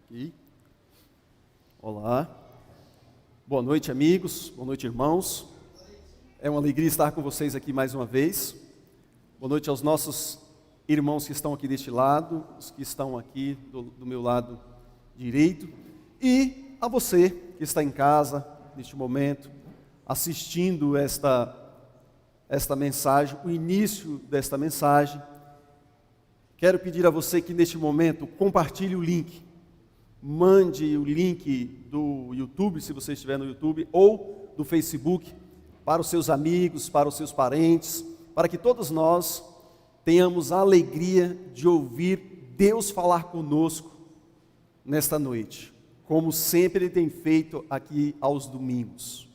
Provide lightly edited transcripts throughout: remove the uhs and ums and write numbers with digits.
Aqui. Olá. Boa noite, amigos. Boa noite, irmãos. É uma alegria estar com vocês aqui mais uma vez. Boa noite aos nossos irmãos que estão aqui deste lado, os que estão aqui do meu lado direito, e a você que está em casa neste momento, assistindo esta mensagem, o início desta mensagem. Quero pedir a você que neste momento compartilhe o link, mande o link do YouTube, se você estiver no YouTube, ou do Facebook, para os seus amigos, para os seus parentes, para que todos nós tenhamos a alegria de ouvir Deus falar conosco nesta noite, como sempre Ele tem feito aqui aos domingos,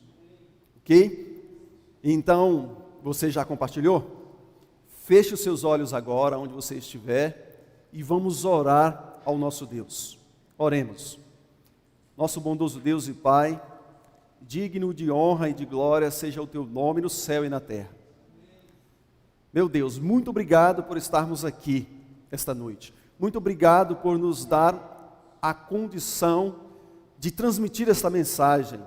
ok? Então, você já compartilhou? Feche os seus olhos agora, onde você estiver, e vamos orar ao nosso Deus. Oremos. Nosso bondoso Deus e Pai, digno de honra e de glória seja o Teu nome no céu e na terra. Meu Deus, muito obrigado por estarmos aqui esta noite. Muito obrigado por nos dar a condição de transmitir esta mensagem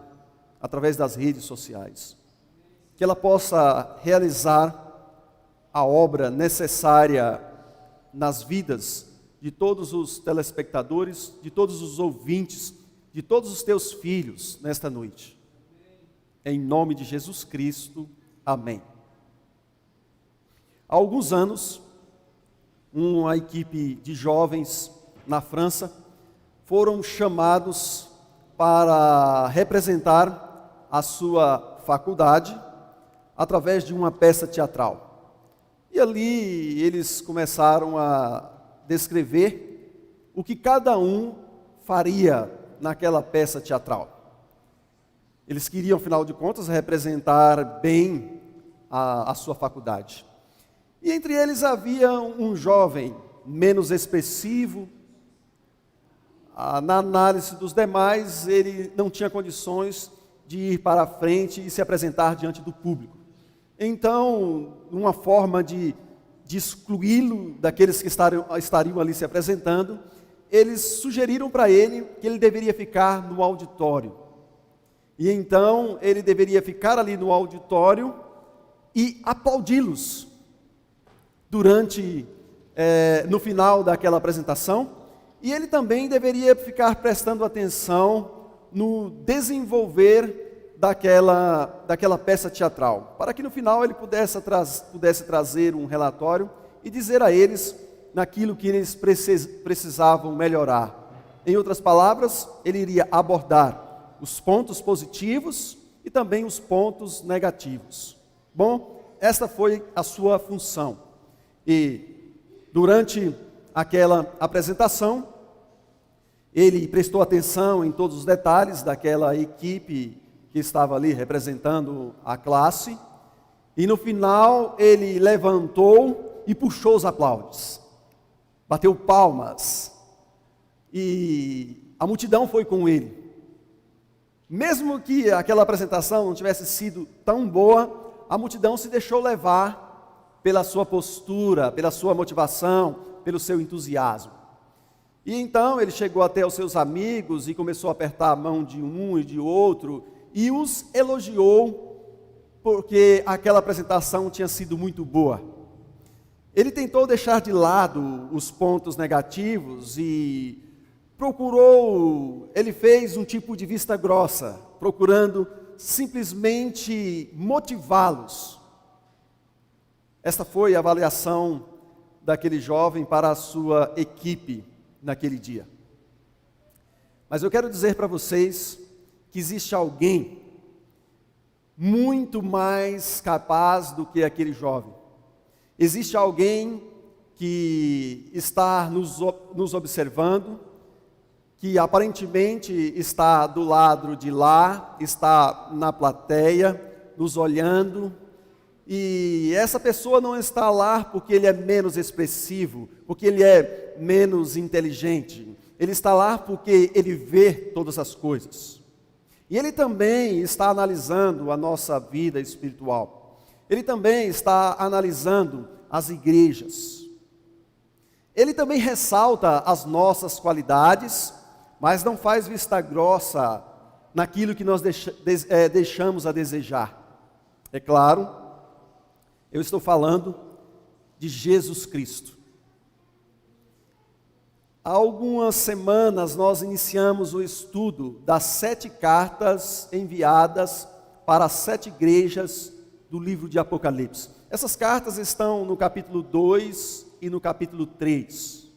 através das redes sociais. Que ela possa realizar a obra necessária nas vidas de todos os telespectadores, de todos os ouvintes, de todos os teus filhos nesta noite. Em nome de Jesus Cristo, amém. Há alguns anos, uma equipe de jovens na França foram chamados para representar a sua faculdade através de uma peça teatral. E ali eles começaram a descrever o que cada um faria naquela peça teatral. Eles queriam, afinal de contas, representar bem a sua faculdade. E entre eles havia um jovem menos expressivo. Na análise dos demais, ele não tinha condições de ir para a frente e se apresentar diante do público. Então, uma forma de excluí-lo daqueles que estariam ali se apresentando, eles sugeriram para ele que ele deveria ficar no auditório. E então, ele deveria ficar ali no auditório e aplaudi-los no final daquela apresentação. E ele também deveria ficar prestando atenção no desenvolver daquela peça teatral, para que no final ele pudesse trazer um relatório e dizer a eles naquilo que eles precisavam melhorar. Em outras palavras, ele iria abordar os pontos positivos e também os pontos negativos. Bom, esta foi a sua função. E durante aquela apresentação, ele prestou atenção em todos os detalhes daquela equipe que estava ali representando a classe, e no final ele levantou e puxou os aplausos, bateu palmas, e a multidão foi com ele. Mesmo que aquela apresentação não tivesse sido tão boa, a multidão se deixou levar pela sua postura, pela sua motivação, pelo seu entusiasmo. E então ele chegou até os seus amigos e começou a apertar a mão de um e de outro, e os elogiou porque aquela apresentação tinha sido muito boa. Ele tentou deixar de lado os pontos negativos e ele fez um tipo de vista grossa, procurando simplesmente motivá-los. Esta foi a avaliação daquele jovem para a sua equipe naquele dia. Mas eu quero dizer para vocês que existe alguém muito mais capaz do que aquele jovem. Existe alguém que está nos observando, que aparentemente está do lado de lá, está na plateia, nos olhando, e essa pessoa não está lá porque ele é menos expressivo, porque ele é menos inteligente. Ele está lá porque ele vê todas as coisas. E ele também está analisando a nossa vida espiritual. Ele também está analisando as igrejas. Ele também ressalta as nossas qualidades, mas não faz vista grossa naquilo que nós deixamos a desejar. É claro, eu estou falando de Jesus Cristo. Há algumas semanas nós iniciamos o estudo das 7 cartas enviadas para as 7 igrejas do livro de Apocalipse. Essas cartas estão no capítulo 2 e no capítulo 3.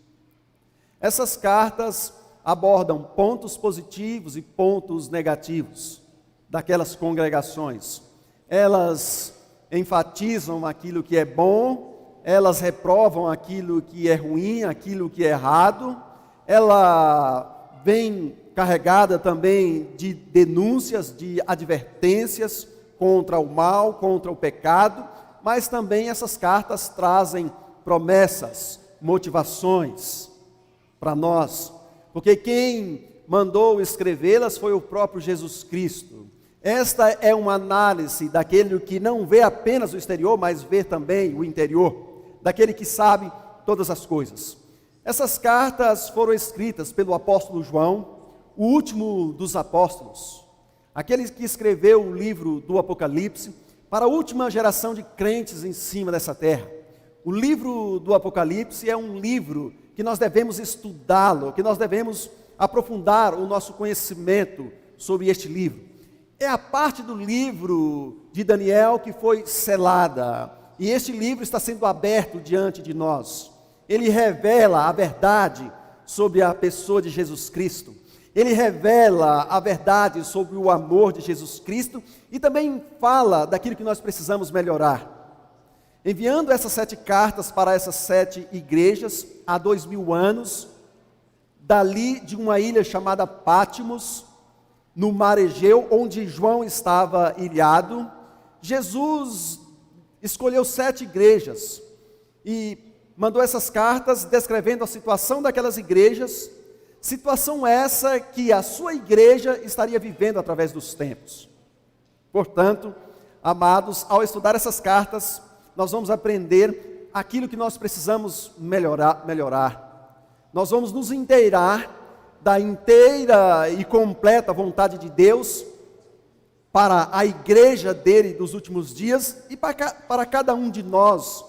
Essas cartas abordam pontos positivos e pontos negativos daquelas congregações. Elas enfatizam aquilo que é bom, elas reprovam aquilo que é ruim, aquilo que é errado. Ela vem carregada também de denúncias, de advertências contra o mal, contra o pecado, mas também essas cartas trazem promessas, motivações para nós, porque quem mandou escrevê-las foi o próprio Jesus Cristo. Esta é uma análise daquele que não vê apenas o exterior, mas vê também o interior, daquele que sabe todas as coisas. Essas cartas foram escritas pelo apóstolo João, o último dos apóstolos, aquele que escreveu o livro do Apocalipse para a última geração de crentes em cima dessa terra. O livro do Apocalipse é um livro que nós devemos estudá-lo, que nós devemos aprofundar o nosso conhecimento sobre este livro. É a parte do livro de Daniel que foi selada, e este livro está sendo aberto diante de nós. Ele revela a verdade sobre a pessoa de Jesus Cristo. Ele revela a verdade sobre o amor de Jesus Cristo e também fala daquilo que nós precisamos melhorar. Enviando essas 7 cartas para essas 7 igrejas há 2000 anos, dali de uma ilha chamada Pátimos, no mar Egeu, onde João estava ilhado, Jesus escolheu 7 igrejas e mandou essas cartas descrevendo a situação daquelas igrejas, situação essa que a sua igreja estaria vivendo através dos tempos. Portanto, amados, ao estudar essas cartas, nós vamos aprender aquilo que nós precisamos melhorar. Nós vamos nos inteirar da inteira e completa vontade de Deus para a igreja dele dos últimos dias e para cada um de nós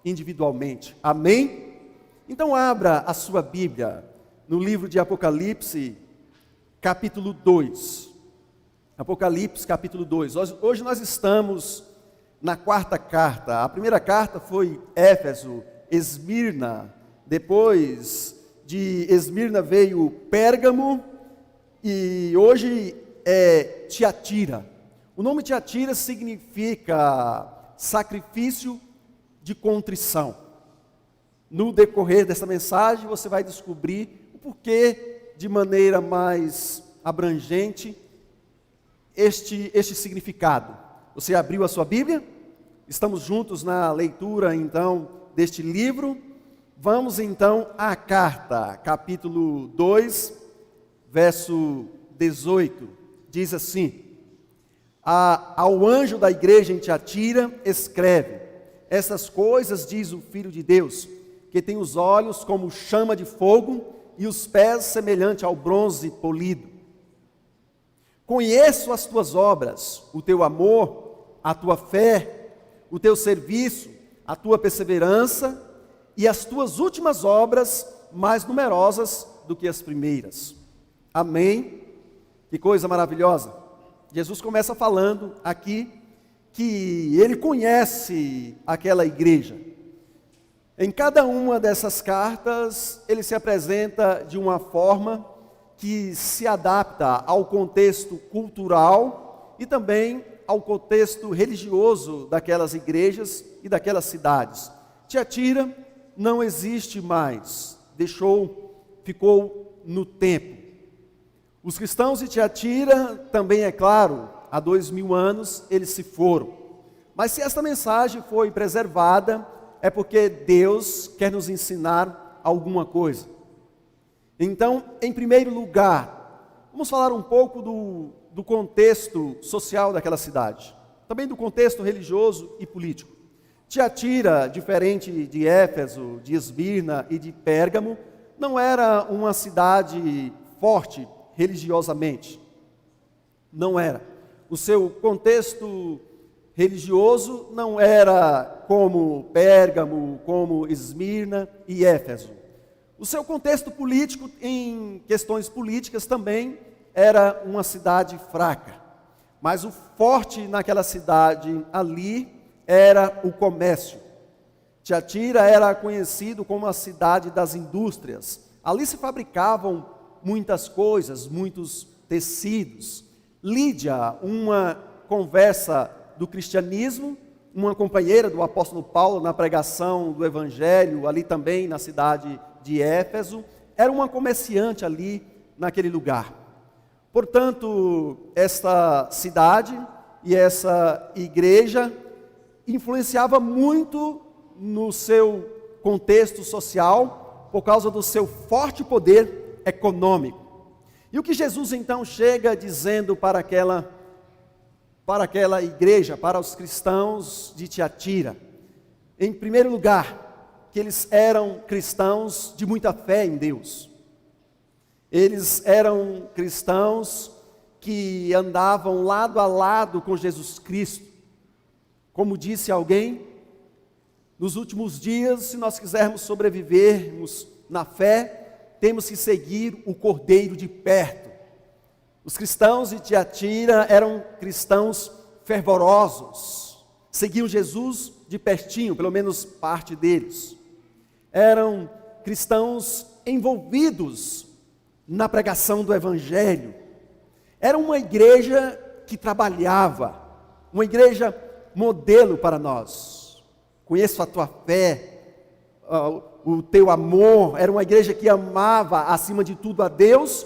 individualmente. Amém? Então abra a sua Bíblia no livro de Apocalipse, capítulo 2. Apocalipse, capítulo 2. Hoje nós estamos na 4ª carta. A primeira carta foi Éfeso, Esmirna. Depois de Esmirna veio Pérgamo e hoje é Tiatira. O nome Tiatira significa sacrifício de contrição. No decorrer dessa mensagem você vai descobrir o porquê de maneira mais abrangente este significado. Você abriu a sua Bíblia? Estamos juntos na leitura então deste livro. Vamos então à carta, capítulo 2, verso 18. Diz assim: ao anjo da igreja em Tiatira escreve: essas coisas diz o Filho de Deus, que tem os olhos como chama de fogo e os pés semelhante ao bronze polido. Conheço as tuas obras, o teu amor, a tua fé, o teu serviço, a tua perseverança e as tuas últimas obras mais numerosas do que as primeiras. Amém? Que coisa maravilhosa. Jesus começa falando aqui que ele conhece aquela igreja. Em cada uma dessas cartas, ele se apresenta de uma forma que se adapta ao contexto cultural e também ao contexto religioso daquelas igrejas e daquelas cidades. Tiatira não existe mais, ficou no tempo. Os cristãos de Tiatira também, é claro, há 2000 anos eles se foram. Mas se esta mensagem foi preservada, é porque Deus quer nos ensinar alguma coisa. Então, em primeiro lugar, vamos falar um pouco do contexto social daquela cidade, também do contexto religioso e político. Tiatira, diferente de Éfeso, de Esmirna e de Pérgamo, não era uma cidade forte religiosamente. Não era. O seu contexto religioso não era como Pérgamo, como Esmirna e Éfeso. O seu contexto político, em questões políticas também, era uma cidade fraca. Mas o forte naquela cidade ali era o comércio. Tiatira era conhecido como a cidade das indústrias. Ali se fabricavam muitas coisas, muitos tecidos. Lídia, uma conversa do cristianismo, uma companheira do apóstolo Paulo na pregação do evangelho, ali também na cidade de Éfeso, era uma comerciante ali naquele lugar. Portanto, esta cidade e essa igreja influenciava muito no seu contexto social por causa do seu forte poder econômico. E o que Jesus então chega dizendo para aquela igreja, para os cristãos de Tiatira? Em primeiro lugar, que eles eram cristãos de muita fé em Deus. Eles eram cristãos que andavam lado a lado com Jesus Cristo. Como disse alguém, nos últimos dias, se nós quisermos sobrevivermos na fé, temos que seguir o Cordeiro de perto. Os cristãos de Tiatira eram cristãos fervorosos, seguiam Jesus de pertinho, pelo menos parte deles. Eram cristãos envolvidos na pregação do Evangelho. Era uma igreja que trabalhava, uma igreja modelo para nós. Conheço a tua fé, o teu amor. Era uma igreja que amava acima de tudo a Deus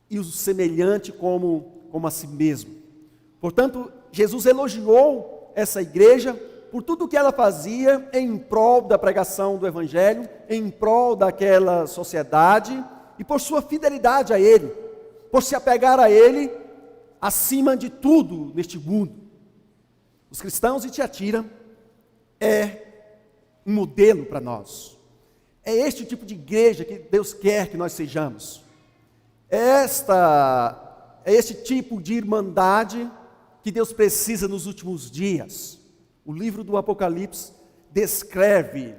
e o semelhante como a si mesmo. Portanto, Jesus elogiou essa igreja por tudo o que ela fazia em prol da pregação do Evangelho, em prol daquela sociedade e por sua fidelidade a Ele, por se apegar a Ele acima de tudo neste mundo. Os cristãos de Tiatira é um modelo para nós. É este tipo de igreja que Deus quer que nós sejamos. É este tipo de irmandade que Deus precisa nos últimos dias. O livro do Apocalipse descreve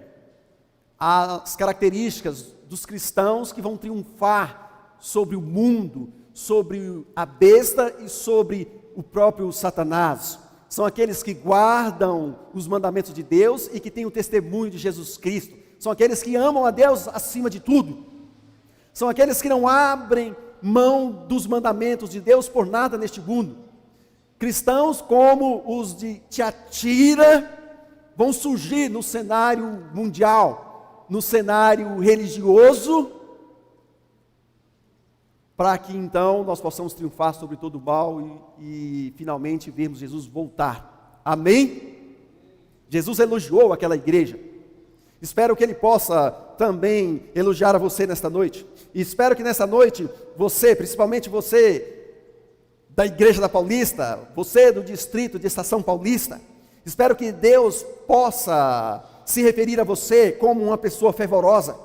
as características dos cristãos que vão triunfar sobre o mundo, sobre a besta e sobre o próprio Satanás. São aqueles que guardam os mandamentos de Deus e que têm o testemunho de Jesus Cristo. São aqueles que amam a Deus acima de tudo. São aqueles que não abrem mão dos mandamentos de Deus por nada neste mundo. Cristãos como os de Tiatira vão surgir no cenário mundial, no cenário religioso, para que então nós possamos triunfar sobre todo o mal e finalmente vermos Jesus voltar. Amém? Jesus elogiou aquela igreja. Espero que Ele possa também elogiar a você nesta noite. E espero que nesta noite você, principalmente você da Igreja da Paulista, você do distrito de Estação Paulista, espero que Deus possa se referir a você como uma pessoa fervorosa,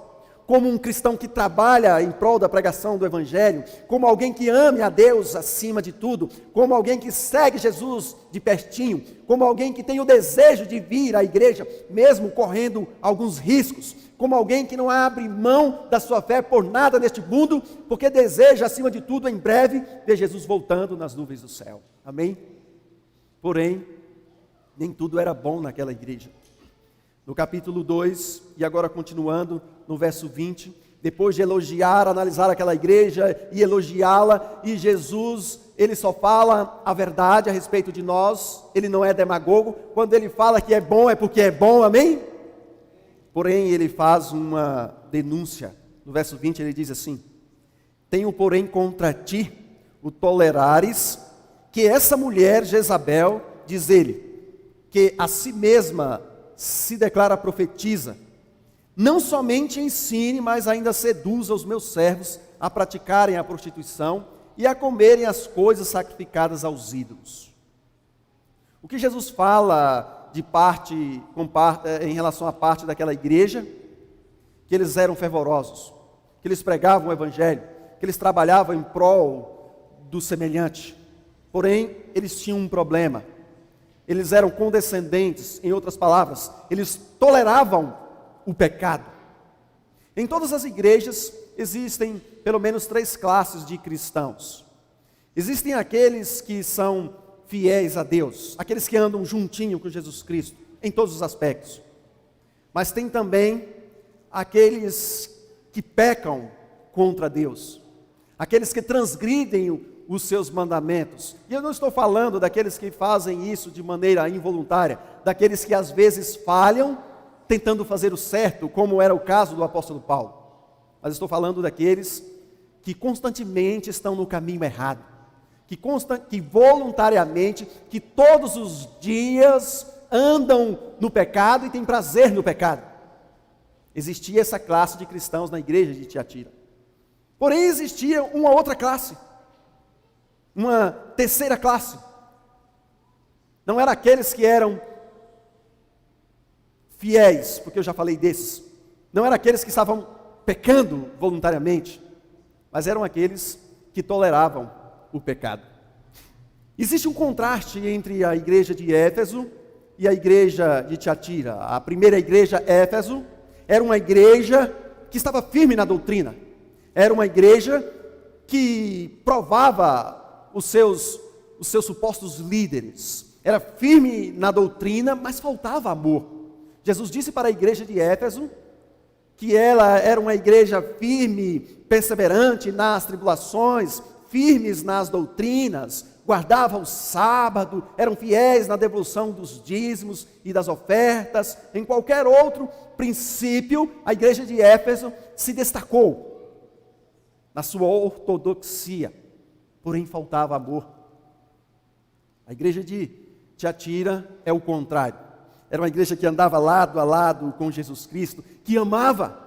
como um cristão que trabalha em prol da pregação do Evangelho, como alguém que ame a Deus acima de tudo, como alguém que segue Jesus de pertinho, como alguém que tem o desejo de vir à igreja, mesmo correndo alguns riscos, como alguém que não abre mão da sua fé por nada neste mundo, porque deseja acima de tudo em breve ver Jesus voltando nas nuvens do céu. Amém? Porém, nem tudo era bom naquela igreja. No capítulo 2, e agora continuando no verso 20, depois de elogiar, analisar aquela igreja e elogiá-la, e Jesus, Ele só fala a verdade a respeito de nós, Ele não é demagogo. Quando Ele fala que é bom, é porque é bom, amém? Porém, Ele faz uma denúncia. No verso 20 Ele diz assim: tenho porém contra ti o tolerares que essa mulher Jezabel, diz Ele, que a si mesma se declara profetiza, não somente ensine, mas ainda seduza os meus servos a praticarem a prostituição e a comerem as coisas sacrificadas aos ídolos. O que Jesus fala em relação à parte daquela igreja, que eles eram fervorosos. que eles pregavam o evangelho, que eles trabalhavam em prol do semelhante. Porém, eles tinham um problema. Eles eram condescendentes, em outras palavras, eles toleravam o pecado. Em todas as igrejas existem pelo menos 3 classes de cristãos. Existem aqueles que são fiéis a Deus, aqueles que andam juntinho com Jesus Cristo, em todos os aspectos. Mas tem também aqueles que pecam contra Deus, aqueles que transgridem os seus mandamentos. E eu não estou falando daqueles que fazem isso de maneira involuntária, daqueles que às vezes falham tentando fazer o certo, como era o caso do apóstolo Paulo. Mas estou falando daqueles que constantemente estão no caminho errado, que voluntariamente, que todos os dias andam no pecado e têm prazer no pecado. Existia essa classe de cristãos na igreja de Tiatira. Porém, existia uma outra classe, uma terceira classe. Não eram aqueles que eram fiéis, porque eu já falei desses. Não eram aqueles que estavam pecando voluntariamente, mas eram aqueles que toleravam o pecado. Existe um contraste entre a igreja de Éfeso e a igreja de Tiatira. A primeira igreja, Éfeso, era uma igreja que estava firme na doutrina. Era uma igreja que provava os seus supostos líderes. Era firme na doutrina, mas faltava amor. Jesus disse para a igreja de Éfeso que ela era uma igreja firme, perseverante nas tribulações, firmes nas doutrinas, guardavam o sábado, eram fiéis na devolução dos dízimos e das ofertas. Em qualquer outro princípio, a igreja de Éfeso se destacou na sua ortodoxia, porém faltava amor. A igreja de Tiatira é o contrário. Era uma igreja que andava lado a lado com Jesus Cristo, que amava,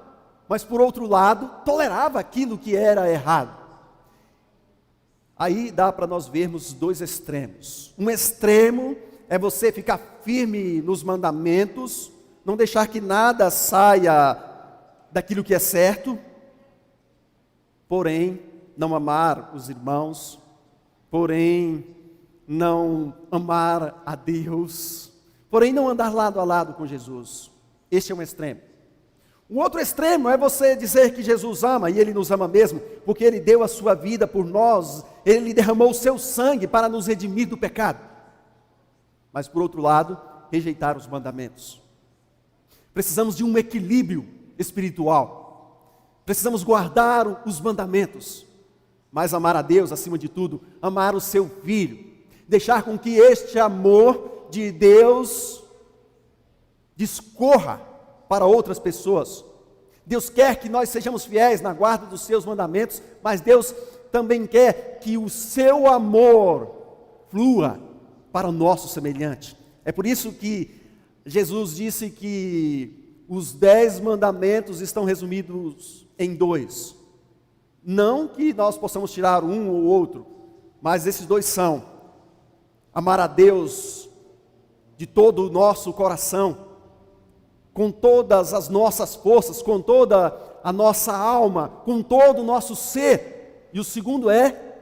mas por outro lado, tolerava aquilo que era errado. Aí dá para nós vermos 2 extremos. Um extremo é você ficar firme nos mandamentos, não deixar que nada saia daquilo que é certo, porém não amar os irmãos, porém não amar a Deus, porém não andar lado a lado com Jesus. Este é um extremo. Um outro extremo é você dizer que Jesus ama, e Ele nos ama mesmo, porque Ele deu a sua vida por nós, Ele derramou o seu sangue para nos redimir do pecado. Mas por outro lado, rejeitar os mandamentos. Precisamos de um equilíbrio espiritual. Precisamos guardar os mandamentos, mas amar a Deus acima de tudo, amar o seu Filho, deixar com que este amor de Deus discorra para outras pessoas. Deus quer que nós sejamos fiéis na guarda dos seus mandamentos, mas Deus também quer que o seu amor flua para o nosso semelhante. É por isso que Jesus disse que os 10 mandamentos estão resumidos em 2. Não que nós possamos tirar um ou outro, mas esses 2 são: amar a Deus de todo o nosso coração, com todas as nossas forças, com toda a nossa alma, com todo o nosso ser. E o segundo é: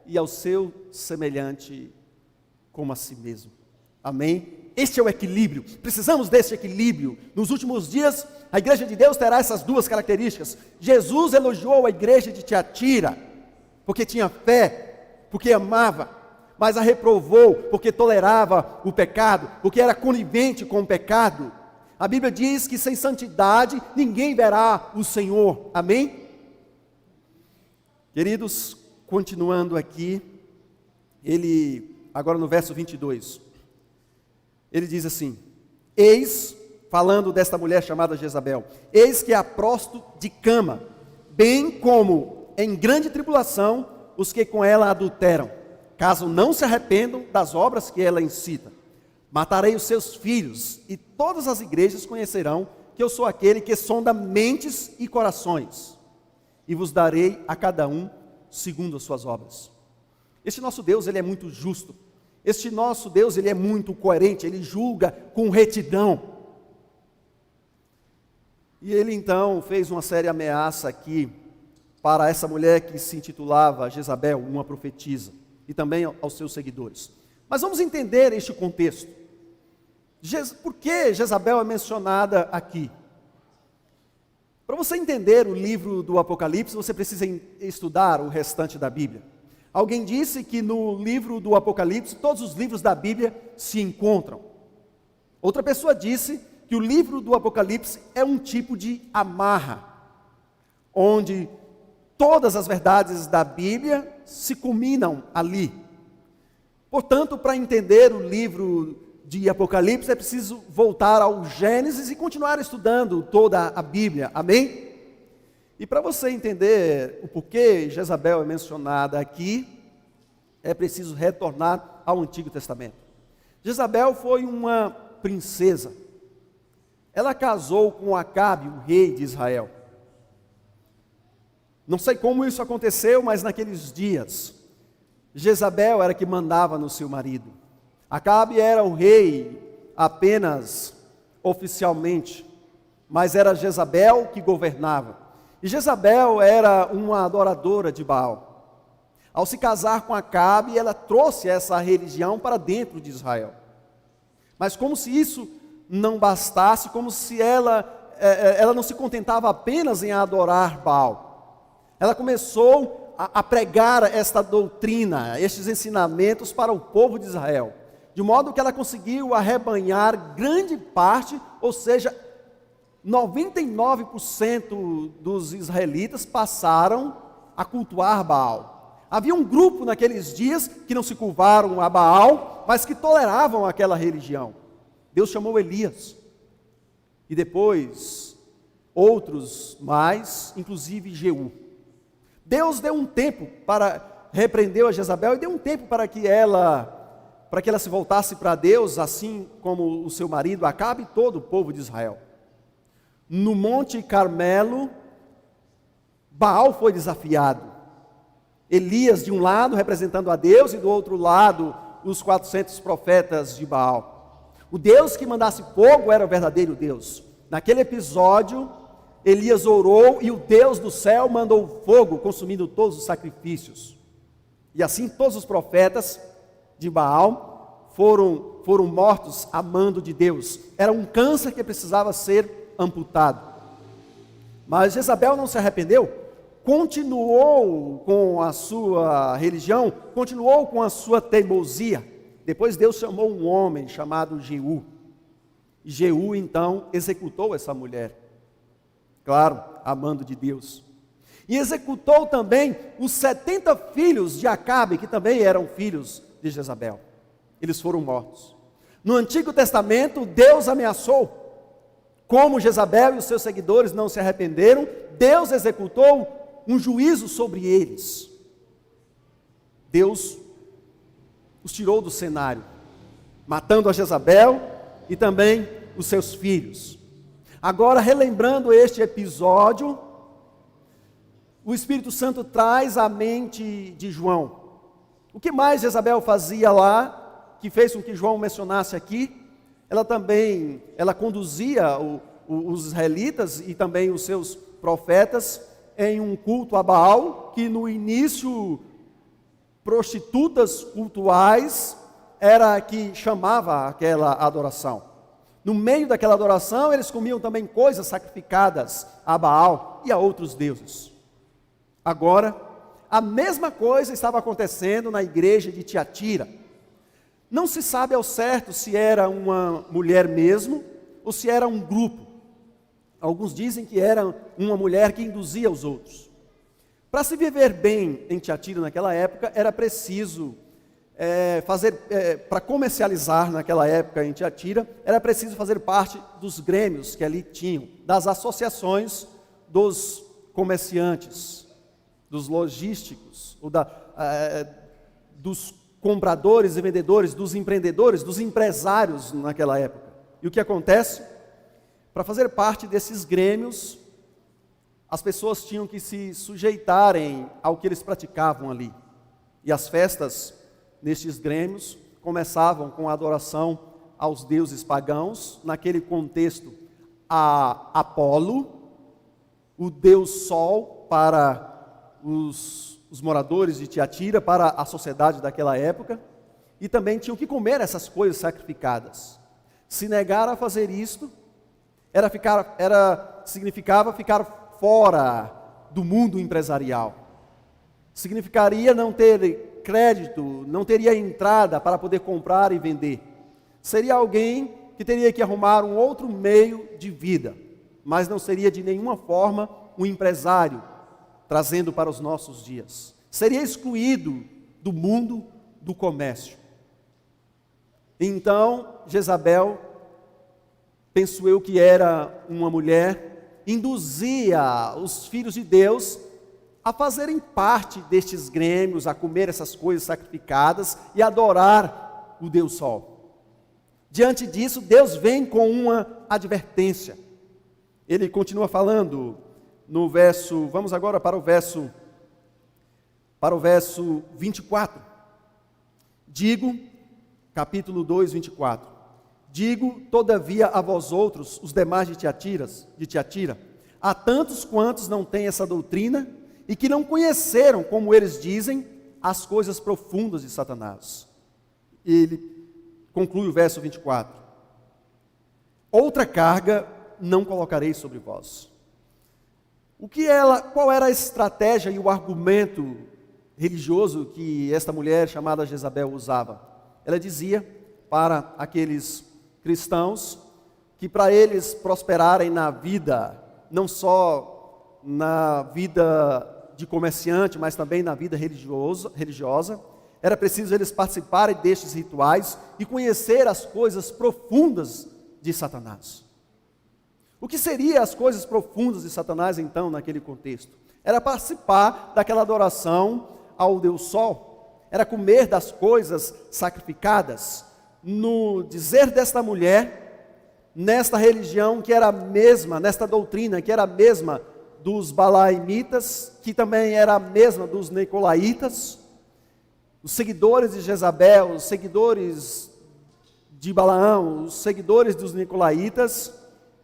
e ao seu semelhante como a si mesmo. Amém? Este é o equilíbrio. Precisamos desse equilíbrio. Nos últimos dias, a igreja de Deus terá essas 2 características. Jesus elogiou a igreja de Tiatira, porque tinha fé, porque amava, mas a reprovou porque tolerava o pecado, porque era conivente com o pecado. A Bíblia diz que sem santidade ninguém verá o Senhor. Amém? Queridos, continuando aqui, agora no verso 22, ele diz assim: eis, falando desta mulher chamada Jezabel, eis que a prosto de cama, bem como em grande tribulação os que com ela adulteram, caso não se arrependam das obras que ela incita. Matarei os seus filhos, e todas as igrejas conhecerão que eu sou aquele que sonda mentes e corações, e vos darei a cada um segundo as suas obras. Este nosso Deus, Ele é muito justo. Este nosso Deus, Ele é muito coerente, Ele julga com retidão. E Ele então fez uma séria ameaça aqui para essa mulher que se intitulava Jezabel, uma profetisa, e também aos seus seguidores. Mas vamos entender este contexto. Por que Jezabel é mencionada aqui? Para você entender o livro do Apocalipse, você precisa estudar o restante da Bíblia. Alguém disse que no livro do Apocalipse, todos os livros da Bíblia se encontram. Outra pessoa disse que o livro do Apocalipse é um tipo de amarra, onde todas as verdades da Bíblia se culminam ali. Portanto, para entender o livro de Apocalipse, é preciso voltar ao Gênesis e continuar estudando toda a Bíblia, amém? E para você entender o porquê Jezabel é mencionada aqui, é preciso retornar ao Antigo Testamento. Jezabel foi uma princesa. Ela casou com Acabe, o rei de Israel. Não sei como isso aconteceu, mas naqueles dias, Jezabel era que mandava no seu marido. Acabe era o rei apenas oficialmente, mas era Jezabel que governava. E Jezabel era uma adoradora de Baal. Ao se casar com Acabe, ela trouxe essa religião para dentro de Israel. Mas como se isso não bastasse, como se ela não se contentava apenas em adorar Baal. Ela começou a pregar esta doutrina, estes ensinamentos para o povo de Israel, de modo que ela conseguiu arrebanhar grande parte, ou seja, 99% dos israelitas passaram a cultuar Baal. Havia um grupo naqueles dias que não se curvaram a Baal, mas que toleravam aquela religião. Deus chamou Elias, e depois outros mais, inclusive Jeú. Deus deu um tempo para repreender a Jezabel e deu um tempo para que ela se voltasse para Deus, assim como o seu marido Acabe e todo o povo de Israel. No Monte Carmelo, Baal foi desafiado. Elias de um lado representando a Deus e do outro lado os 400 profetas de Baal. O Deus que mandasse fogo era o verdadeiro Deus. Naquele episódio, Elias orou e o Deus do céu mandou fogo, consumindo todos os sacrifícios. E assim todos os profetas de Baal foram mortos a mando de Deus. Era um câncer que precisava ser amputado. Mas Jezabel não se arrependeu, continuou com a sua religião, continuou com a sua teimosia. Depois Deus chamou um homem chamado Jeú. E Jeú então executou essa mulher. Claro, a mando de Deus. E executou também os 70 filhos de Acabe, que também eram filhos de Jezabel. Eles foram mortos. No Antigo Testamento, Deus ameaçou. Como Jezabel e os seus seguidores não se arrependeram, Deus executou um juízo sobre eles. Deus os tirou do cenário, matando a Jezabel e também os seus filhos. Agora, relembrando este episódio, o Espírito Santo traz à mente de João. O que mais Jezabel fazia lá, que fez com que João mencionasse aqui? Ela conduzia os israelitas e também os seus profetas em um culto a Baal, que no início prostitutas cultuais era que chamava aquela adoração. No meio daquela adoração, eles comiam também coisas sacrificadas a Baal e a outros deuses. Agora, a mesma coisa estava acontecendo na igreja de Tiatira. Não se sabe ao certo se era uma mulher mesmo, ou se era um grupo. Alguns dizem que era uma mulher que induzia os outros. Para se viver bem em Tiatira naquela época, era preciso para comercializar naquela época em Tiatira, era preciso fazer parte dos grêmios que ali tinham, das associações dos comerciantes, dos logísticos, dos compradores e vendedores, dos empreendedores, dos empresários naquela época. E o que acontece? Para fazer parte desses grêmios, as pessoas tinham que se sujeitarem ao que eles praticavam ali. E as festas nestes grêmios começavam com a adoração aos deuses pagãos, naquele contexto a Apolo, o deus Sol para os moradores de Tiatira, para a sociedade daquela época, e também tinham que comer essas coisas sacrificadas. Se negar a fazer isto, significava ficar fora do mundo empresarial. Significaria não ter crédito, não teria entrada para poder comprar e vender. Seria alguém que teria que arrumar um outro meio de vida, mas não seria de nenhuma forma um empresário, trazendo para os nossos dias. Seria excluído do mundo do comércio. Então, Jezabel, penso eu que era uma mulher, induzia os filhos de Deus a fazerem parte destes grêmios, a comer essas coisas sacrificadas e adorar o Deus Sol. Diante disso, Deus vem com uma advertência. Ele continua falando no verso, vamos agora para o verso 24. Digo, capítulo 2, 24. Digo, todavia, a vós outros, os demais de Tiatira, a tantos quantos não têm essa doutrina e que não conheceram, como eles dizem, as coisas profundas de Satanás. Ele conclui o verso 24. Outra carga não colocarei sobre vós. Qual era a estratégia e o argumento religioso que esta mulher chamada Jezabel usava? Ela dizia para aqueles cristãos que para eles prosperarem na vida, não só na vida de comerciante, mas também na vida religiosa, era preciso eles participarem destes rituais e conhecer as coisas profundas de Satanás. O que seriam as coisas profundas de Satanás, então, naquele contexto? Era participar daquela adoração ao Deus Sol, era comer das coisas sacrificadas. No dizer desta mulher, nesta religião que era a mesma, nesta doutrina que era a mesma dos balaimitas, que também era a mesma dos nicolaítas, os seguidores de Jezabel, os seguidores de Balaão, os seguidores dos nicolaítas,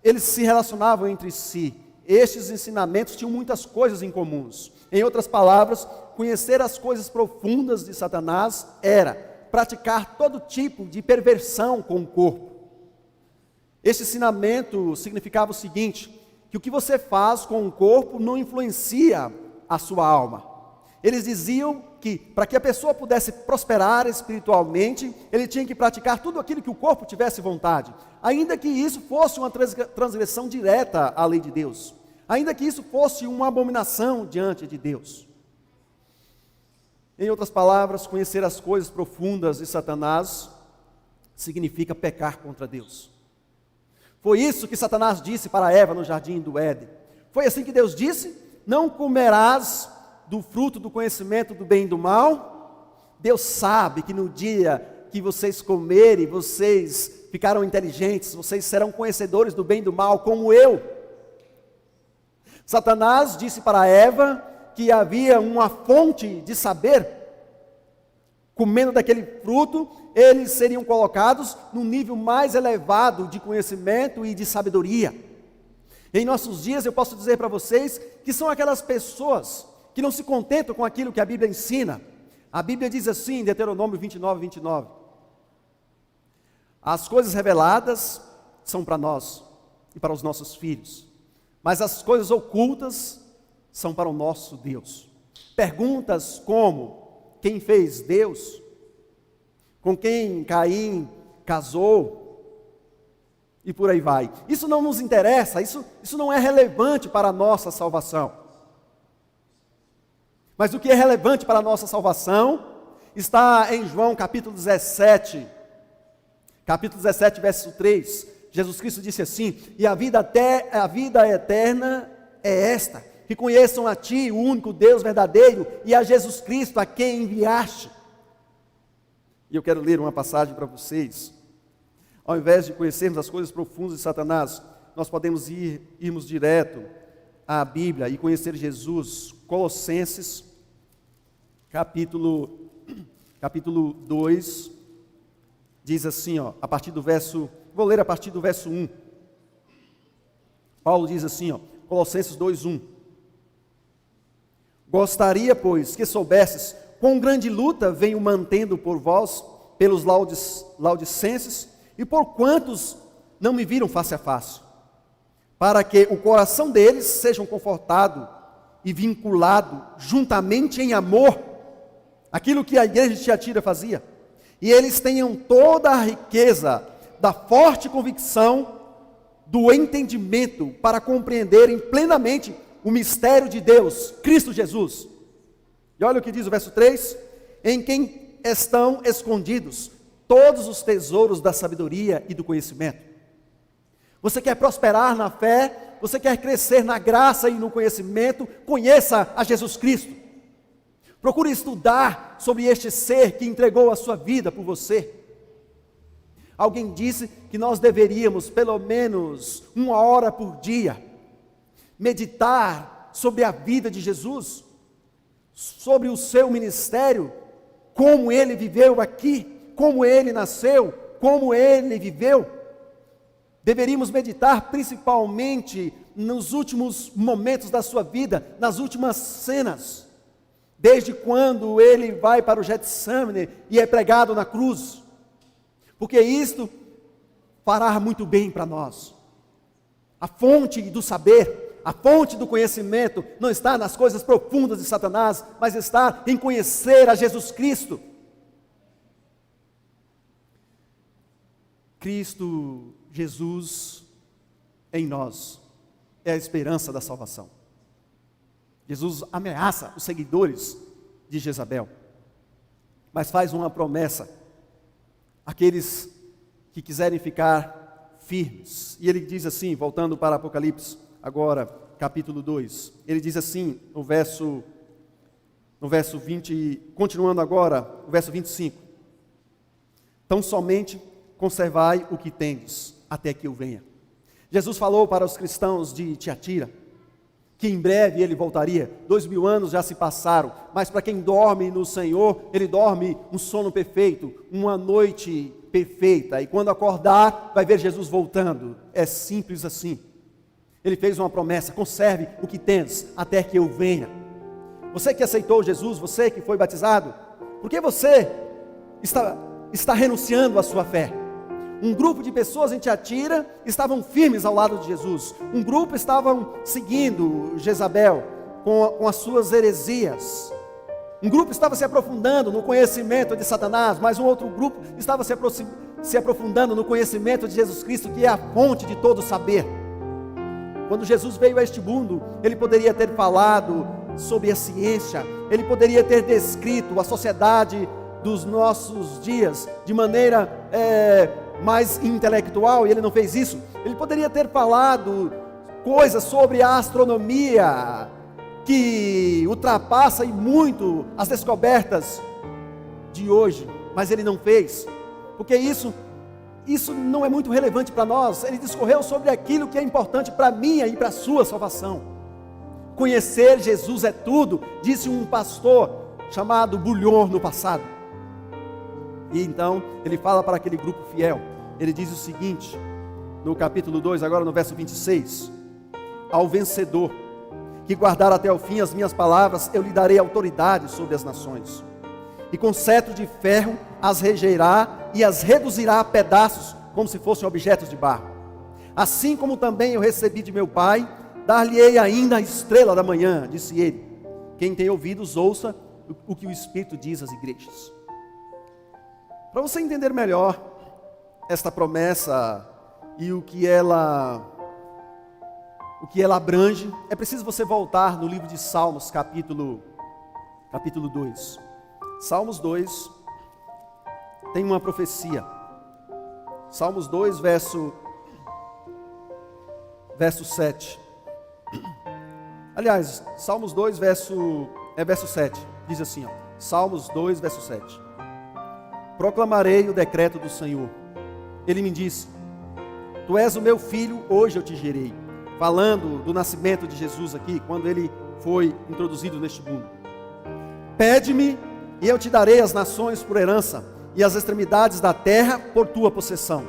eles se relacionavam entre si. Estes ensinamentos tinham muitas coisas em comuns. Em outras palavras, conhecer as coisas profundas de Satanás era praticar todo tipo de perversão com o corpo. Este ensinamento significava o seguinte, que o que você faz com o corpo não influencia a sua alma. Eles diziam que para que a pessoa pudesse prosperar espiritualmente, ele tinha que praticar tudo aquilo que o corpo tivesse vontade, ainda que isso fosse uma transgressão direta à lei de Deus, ainda que isso fosse uma abominação diante de Deus. Em outras palavras, conhecer as coisas profundas de Satanás significa pecar contra Deus. Foi isso que Satanás disse para Eva no jardim do Éden. Foi assim que Deus disse: não comerás do fruto do conhecimento do bem e do mal. Deus sabe que no dia que vocês comerem, vocês ficarão inteligentes, vocês serão conhecedores do bem e do mal, como eu. Satanás disse para Eva que havia uma fonte de saber. Comendo daquele fruto, eles seriam colocados num nível mais elevado de conhecimento e de sabedoria. Em nossos dias, eu posso dizer para vocês que são aquelas pessoas que não se contentam com aquilo que a Bíblia ensina. A Bíblia diz assim, em Deuteronômio 29, 29. As coisas reveladas são para nós e para os nossos filhos, mas as coisas ocultas são para o nosso Deus. Perguntas como: quem fez Deus? Com quem Caim casou? E por aí vai. Isso não nos interessa, isso não é relevante para a nossa salvação. Mas o que é relevante para a nossa salvação está em João capítulo 17. Capítulo 17, verso 3. Jesus Cristo disse assim: e a vida eterna é esta, que conheçam a Ti, o único Deus verdadeiro, e a Jesus Cristo, a quem enviaste. E eu quero ler uma passagem para vocês. Ao invés de conhecermos as coisas profundas de Satanás, nós podemos irmos direto à Bíblia e conhecer Jesus. Colossenses, capítulo 2, diz assim, a partir do verso, vou ler a partir do verso 1. Paulo diz assim, Colossenses 2, 1. Gostaria, pois, que soubesses quão grande luta venho mantendo por vós, pelos laodicenses, e por quantos não me viram face a face, para que o coração deles seja confortado e vinculado juntamente em amor, aquilo que a igreja de Tiatira fazia, e eles tenham toda a riqueza da forte convicção do entendimento para compreenderem plenamente o mistério de Deus, Cristo Jesus. E olha o que diz o verso 3: em quem estão escondidos todos os tesouros da sabedoria e do conhecimento. Você quer prosperar na fé, você quer crescer na graça e no conhecimento, conheça a Jesus Cristo. Procure estudar sobre este ser que entregou a sua vida por você. Alguém disse que nós deveríamos, pelo menos 1 hora por dia, meditar sobre a vida de Jesus, sobre o seu ministério, como ele viveu aqui, como ele nasceu, como ele viveu. Deveríamos meditar principalmente nos últimos momentos da sua vida, nas últimas cenas, desde quando ele vai para o Getsemane e é pregado na cruz, porque isto fará muito bem para nós. A fonte do saber, a fonte do conhecimento não está nas coisas profundas de Satanás, mas está em conhecer a Jesus Cristo. Cristo Jesus em nós é a esperança da salvação. Jesus ameaça os seguidores de Jezabel, mas faz uma promessa àqueles que quiserem ficar firmes. E ele diz assim, voltando para Apocalipse, agora capítulo 2, ele diz assim no verso 20, continuando agora, o verso 25: tão somente conservai o que tendes, até que eu venha. Jesus falou para os cristãos de Tiatira que em breve ele voltaria. 2000 anos já se passaram, mas para quem dorme no Senhor, ele dorme um sono perfeito, uma noite perfeita, e quando acordar, vai ver Jesus voltando. É simples assim. Ele fez uma promessa: conserve o que tens, até que eu venha. Você que aceitou Jesus, você que foi batizado, por que você está renunciando à sua fé? Um grupo de pessoas em Tiatira estavam firmes ao lado de Jesus. Um grupo estavam seguindo Jezabel com as suas heresias. Um grupo estava se aprofundando no conhecimento de Satanás, mas um outro grupo estava se aprofundando no conhecimento de Jesus Cristo, que é a fonte de todo saber. Quando Jesus veio a este mundo, ele poderia ter falado sobre a ciência, ele poderia ter descrito a sociedade dos nossos dias de maneira mais intelectual, e ele não fez isso. Ele poderia ter falado coisas sobre a astronomia que ultrapassa e muito as descobertas de hoje, mas ele não fez, porque isso não é muito relevante para nós. Ele discorreu sobre aquilo que é importante para a minha e para a sua salvação. Conhecer Jesus é tudo, disse um pastor chamado Bullion no passado. E então ele fala para aquele grupo fiel, ele diz o seguinte, no capítulo 2, agora no verso 26, ao vencedor, que guardar até o fim as minhas palavras, eu lhe darei autoridade sobre as nações, e com cetro de ferro as regerá e as reduzirá a pedaços, como se fossem objetos de barro. Assim como também eu recebi de meu Pai, dar-lhe-ei ainda a estrela da manhã, disse ele. Quem tem ouvidos, ouça o que o Espírito diz às igrejas. Para você entender melhor esta promessa e o que ela abrange, é preciso você voltar no livro de Salmos, capítulo 2. Salmos 2 tem uma profecia. Salmos 2, verso 7. Aliás, Salmos 2, verso 7. Diz assim, Salmos 2, verso 7. Proclamarei o decreto do Senhor. Ele me disse: tu és o meu filho, hoje eu te gerei. Falando do nascimento de Jesus aqui, quando ele foi introduzido neste mundo. Pede-me e eu te darei as nações por herança, e as extremidades da terra por tua possessão.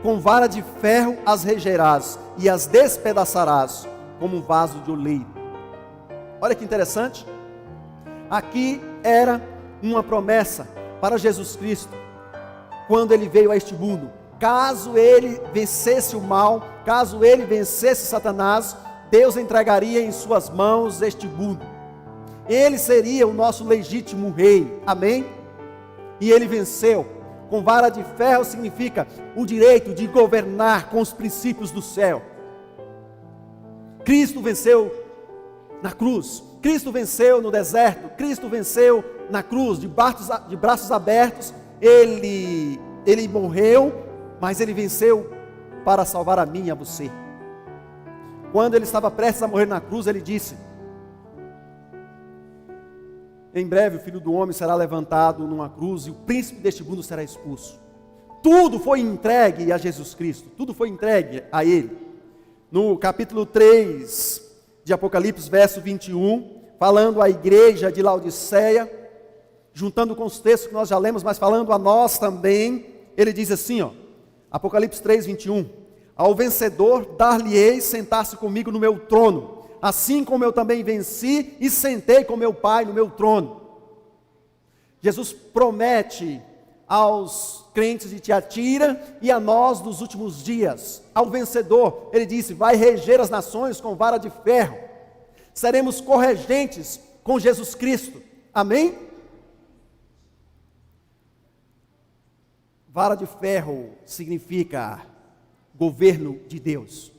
Com vara de ferro as regerás, e as despedaçarás, como um vaso de oleiro. Olha que interessante. Aqui era uma promessa para Jesus Cristo, quando ele veio a este mundo. Caso ele vencesse o mal, caso ele vencesse Satanás, Deus entregaria em suas mãos este mundo. Ele seria o nosso legítimo rei, amém? E ele venceu. Com vara de ferro significa o direito de governar com os princípios do céu. Cristo venceu na cruz, Cristo venceu no deserto, Cristo venceu na cruz, de braços abertos, Ele morreu, mas Ele venceu para salvar a mim e a você. Quando Ele estava prestes a morrer na cruz, Ele disse: em breve o Filho do Homem será levantado numa cruz e o príncipe deste mundo será expulso. Tudo foi entregue a Jesus Cristo, tudo foi entregue a Ele. No capítulo 3 de Apocalipse, verso 21, falando à igreja de Laodiceia, juntando com os textos que nós já lemos, mas falando a nós também, ele diz assim, Apocalipse 3, 21, ao vencedor dar-lhe-ei sentar-se comigo no meu trono, assim como eu também venci e sentei com meu Pai no meu trono. Jesus promete aos crentes de Tiatira e a nós nos últimos dias, ao vencedor, ele disse: vai reger as nações com vara de ferro, seremos corregentes com Jesus Cristo, amém? Vara de ferro significa governo de Deus.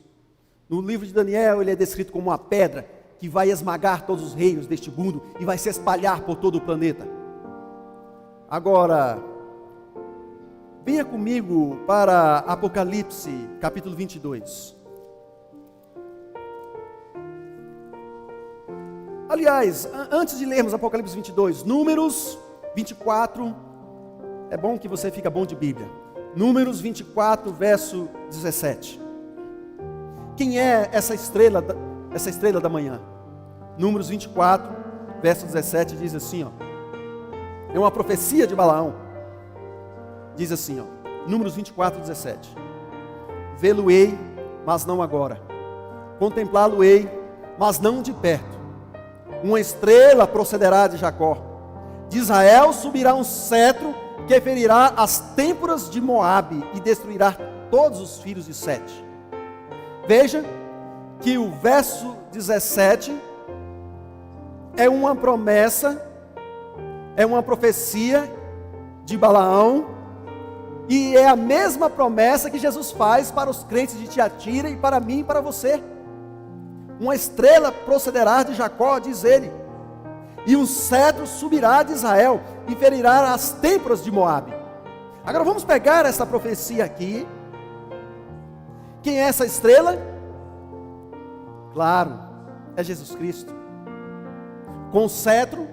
No livro de Daniel ele é descrito como uma pedra que vai esmagar todos os reinos deste mundo e vai se espalhar por todo o planeta. Agora, venha comigo para Apocalipse, capítulo 22. Aliás, antes de lermos Apocalipse 22, Números 24, é bom que você fica bom de Bíblia. Números 24, verso 17. Quem é essa estrela da manhã? Números 24, verso 17, diz assim, é uma profecia de Balaão. Diz assim, Números 24, 17. Vê-lo-ei, mas não agora. Contemplá-lo-ei, mas não de perto. Uma estrela procederá de Jacó. De Israel subirá um cetro que ferirá as têmporas de Moabe e destruirá todos os filhos de Sete. Veja que o verso 17 é uma promessa, é uma profecia de Balaão, e é a mesma promessa que Jesus faz para os crentes de Tiatira e para mim e para você. Uma estrela procederá de Jacó, diz ele, e um cetro subirá de Israel e ferirá as têmporas de Moabe. Agora vamos pegar essa profecia aqui. Quem é essa estrela? Claro, é Jesus Cristo. Com o cetro,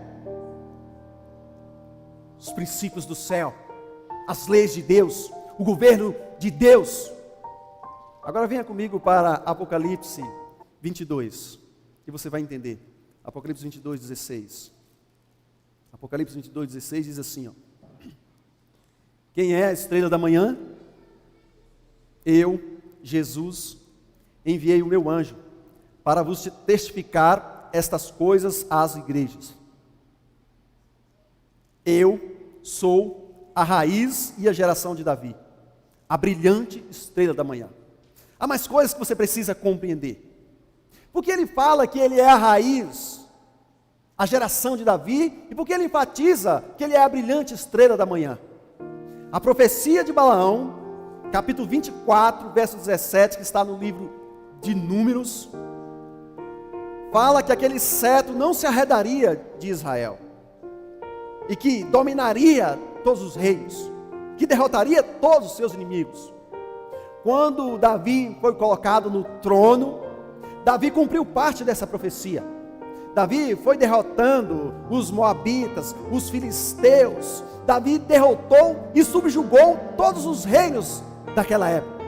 os princípios do céu, as leis de Deus, o governo de Deus. Agora venha comigo para Apocalipse 22, que você vai entender. Apocalipse 22, 16. Apocalipse 22, 16 diz assim, quem é a estrela da manhã? Eu, Jesus, enviei o meu anjo para vos testificar estas coisas às igrejas. Eu sou a raiz e a geração de Davi, a brilhante estrela da manhã. Há mais coisas que você precisa compreender. Porque ele fala que ele é a raiz, a geração de Davi, e porque ele enfatiza que ele é a brilhante estrela da manhã. A profecia de Balaão, capítulo 24, verso 17, que está no livro de Números, fala que aquele cetro não se arredaria de Israel, e que dominaria todos os reinos, que derrotaria todos os seus inimigos. Quando Davi foi colocado no trono, Davi cumpriu parte dessa profecia. Davi foi derrotando os moabitas, os filisteus. Davi derrotou e subjugou todos os reinos daquela época.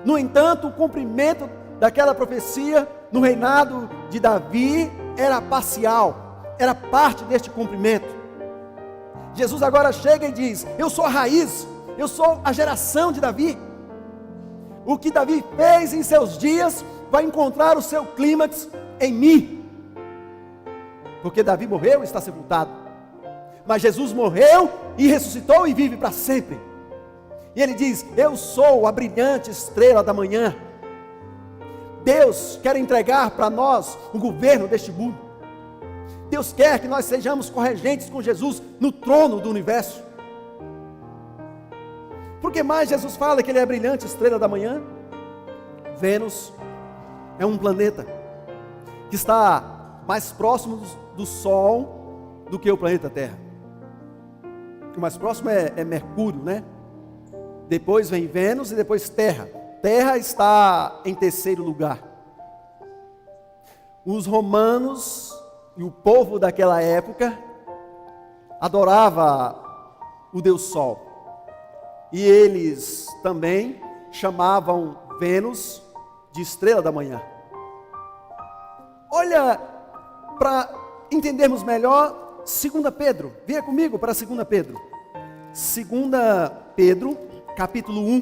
No entanto, o cumprimento daquela profecia no reinado de Davi era parcial, era parte deste cumprimento. Jesus agora chega e diz: eu sou a raiz, eu sou a geração de Davi. O que Davi fez em seus dias vai encontrar o seu clímax em mim. porque Davi morreu e está sepultado. Mas Jesus morreu e ressuscitou e vive para sempre. E ele diz: eu sou a brilhante estrela da manhã. Deus quer entregar para nós o governo deste mundo. Deus quer que nós sejamos corregentes com Jesus no trono do universo. Por que mais Jesus fala que ele é a brilhante estrela da manhã? Vênus é um planeta que está mais próximo do Sol do que o planeta Terra. O mais próximo é Mercúrio, né? Depois vem Vênus e depois Terra. Terra está em terceiro lugar. Os romanos e o povo daquela época adorava o Deus Sol. E eles também chamavam Vênus de estrela da manhã. Olha, para entendermos melhor, 2 Pedro. Venha comigo para 2 Pedro. 2 Pedro, capítulo 1.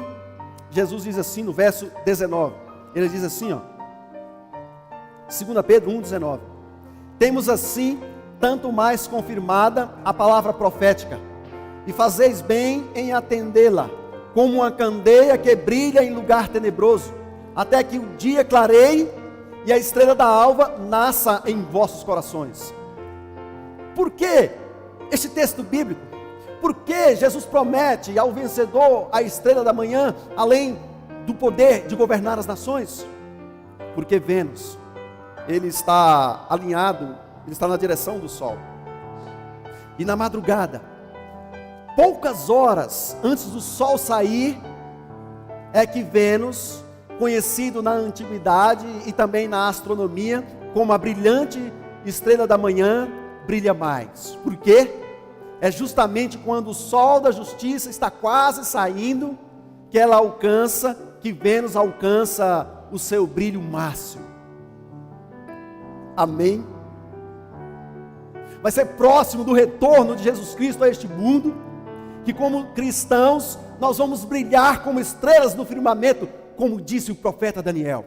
Jesus diz assim no verso 19. Ele diz assim, 2 Pedro 1,19. Temos assim tanto mais confirmada a palavra profética, e fazeis bem em atendê-la, como uma candeia que brilha em lugar tenebroso, até que o dia clareie e a estrela da alva nasça em vossos corações. Por que este texto bíblico? Por que Jesus promete ao vencedor a estrela da manhã, além do poder de governar as nações? Porque Vênus, ele está alinhado, ele está na direção do Sol. E na madrugada, poucas horas antes do Sol sair, é que Vênus, conhecido na antiguidade e também na astronomia como a brilhante estrela da manhã, brilha mais. Por quê? É justamente quando o sol da justiça está quase saindo que Vênus alcança o seu brilho máximo. Amém? Vai ser próximo do retorno de Jesus Cristo a este mundo, que como cristãos, nós vamos brilhar como estrelas no firmamento, como disse o profeta Daniel.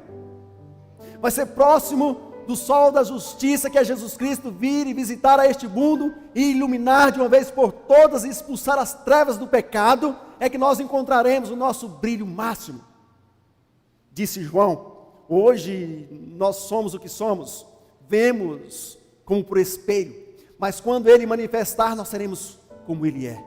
Vai ser próximo do sol da justiça, que é Jesus Cristo vir e visitar a este mundo, e iluminar de uma vez por todas, e expulsar as trevas do pecado, é que nós encontraremos o nosso brilho máximo. Disse João: hoje nós somos o que somos, vemos como por espelho, mas quando Ele manifestar, nós seremos como Ele é.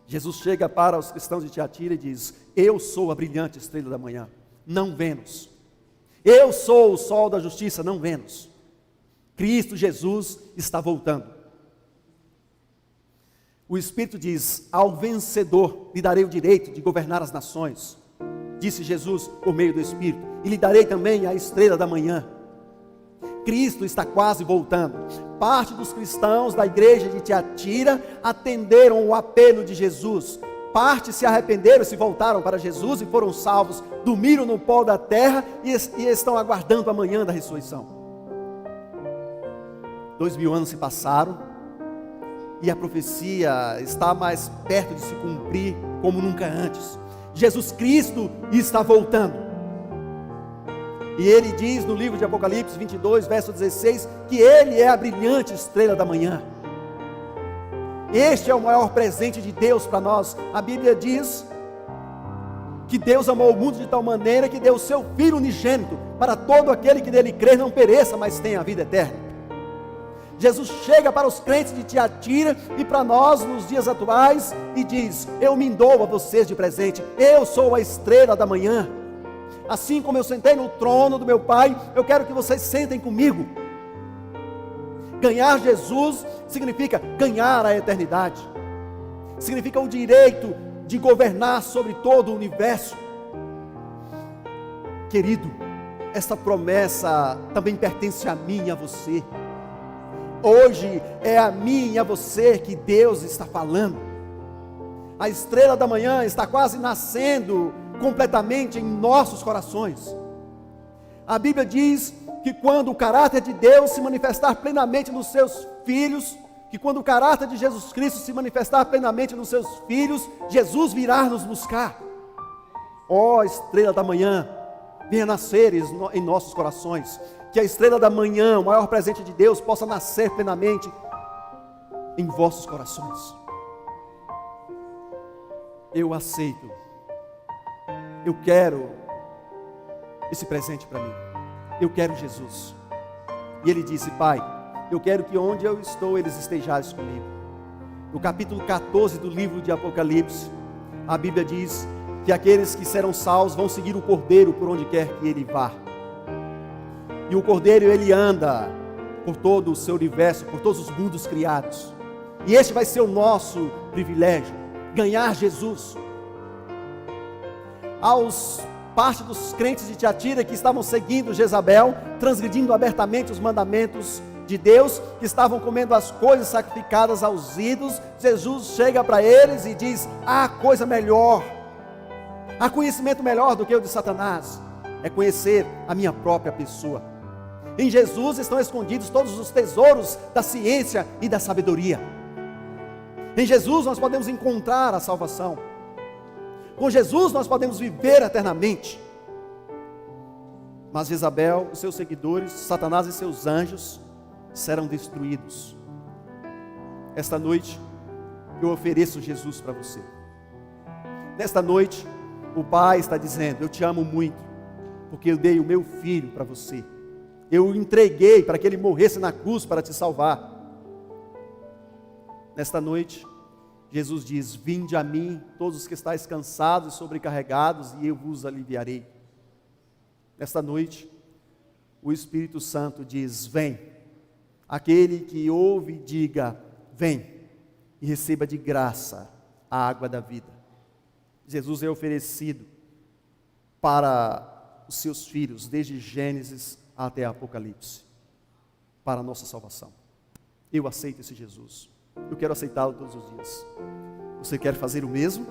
Jesus chega para os cristãos de Tiatira e diz: eu sou a brilhante estrela da manhã, não Vênus. Eu sou o sol da justiça, não Vênus. Cristo Jesus está voltando. O Espírito diz: ao vencedor lhe darei o direito de governar as nações, disse Jesus por meio do Espírito, e lhe darei também a estrela da manhã. Cristo está quase voltando. Parte dos cristãos da igreja de Tiatira atenderam o apelo de Jesus. Parte se arrependeram, se voltaram para Jesus e foram salvos, dormiram no pó da terra e estão aguardando a manhã da ressurreição. 2000 anos se passaram e a profecia está mais perto de se cumprir como nunca antes. Jesus Cristo está voltando. E ele diz no livro de Apocalipse 22, verso 16, que ele é a brilhante estrela da manhã. Este é o maior presente de Deus para nós. A Bíblia diz que Deus amou o mundo de tal maneira que deu o seu Filho unigênito, para todo aquele que nele crer não pereça, mas tenha a vida eterna. Jesus chega para os crentes de Tiatira e para nós nos dias atuais e diz: eu me dou a vocês de presente, eu sou a estrela da manhã. Assim como eu sentei no trono do meu Pai, eu quero que vocês sentem comigo. Ganhar Jesus significa ganhar a eternidade, significa o direito de governar sobre todo o universo. Querido, essa promessa também pertence a mim e a você. Hoje é a mim e a você que Deus está falando. A estrela da manhã está quase nascendo completamente em nossos corações. A Bíblia diz que quando o caráter de Deus se manifestar plenamente nos seus filhos, que quando o caráter de Jesus Cristo se manifestar plenamente nos seus filhos, Jesus virá nos buscar. Ó estrela da manhã, venha nascer em nossos corações. Que a estrela da manhã, o maior presente de Deus, possa nascer plenamente em vossos corações. Eu aceito. Eu quero esse presente para mim. Eu quero Jesus. E ele disse: Pai, eu quero que onde eu estou, eles estejais comigo. No capítulo 14 do livro de Apocalipse, a Bíblia diz que aqueles que serão salvos vão seguir o Cordeiro por onde quer que ele vá. E o Cordeiro, ele anda por todo o seu universo, por todos os mundos criados. E este vai ser o nosso privilégio, ganhar Jesus. Parte dos crentes de Tiatira que estavam seguindo Jezabel, transgredindo abertamente os mandamentos de Deus, que estavam comendo as coisas sacrificadas aos ídolos, Jesus chega para eles e diz: há coisa melhor, há conhecimento melhor do que o de Satanás, é conhecer a minha própria pessoa. Em Jesus estão escondidos todos os tesouros da ciência e da sabedoria. Em Jesus nós podemos encontrar a salvação. Com Jesus nós podemos viver eternamente. Mas Jezabel, os seus seguidores, Satanás e seus anjos serão destruídos. Esta noite eu ofereço Jesus para você. Nesta noite o Pai está dizendo: eu te amo muito, porque eu dei o meu filho para você. Eu o entreguei para que ele morresse na cruz para te salvar. Nesta noite Jesus diz: vinde a mim, todos os que estáis cansados e sobrecarregados, e eu vos aliviarei. Nesta noite, o Espírito Santo diz: vem. Aquele que ouve, diga: vem, e receba de graça a água da vida. Jesus é oferecido para os seus filhos, desde Gênesis até Apocalipse, para a nossa salvação. Eu aceito esse Jesus. Eu quero aceitá-lo todos os dias. Você quer fazer o mesmo?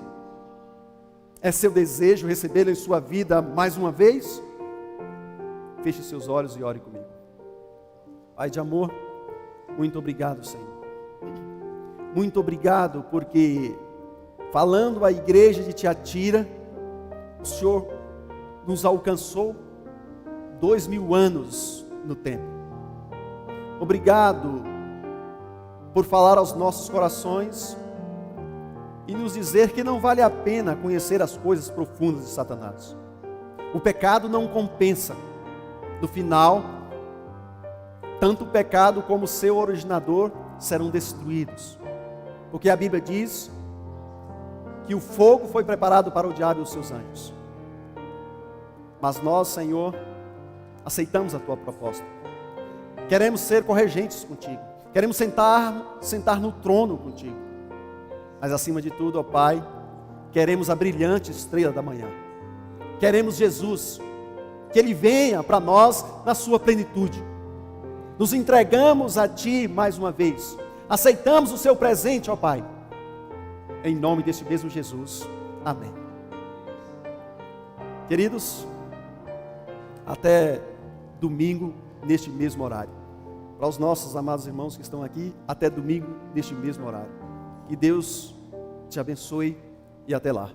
É seu desejo recebê-lo em sua vida mais uma vez? Feche seus olhos e ore comigo. Pai de amor, muito obrigado, Senhor. Muito obrigado porque, falando à igreja de Tiatira, o Senhor nos alcançou 2000 anos no tempo. Obrigado por falar aos nossos corações e nos dizer que não vale a pena conhecer as coisas profundas de Satanás. O pecado não compensa. No final, tanto o pecado como o seu originador serão destruídos. Porque a Bíblia diz que o fogo foi preparado para o diabo e os seus anjos. Mas nós, Senhor, aceitamos a tua proposta. Queremos ser corregentes contigo. Queremos sentar no trono contigo. Mas acima de tudo, ó Pai, queremos a brilhante estrela da manhã. Queremos Jesus, que Ele venha para nós na sua plenitude. Nos entregamos a Ti mais uma vez. Aceitamos o seu presente, ó Pai. Em nome desse mesmo Jesus. Amém. Queridos, até domingo neste mesmo horário. Para os nossos amados irmãos que estão aqui, até domingo neste mesmo horário. Que Deus te abençoe e até lá.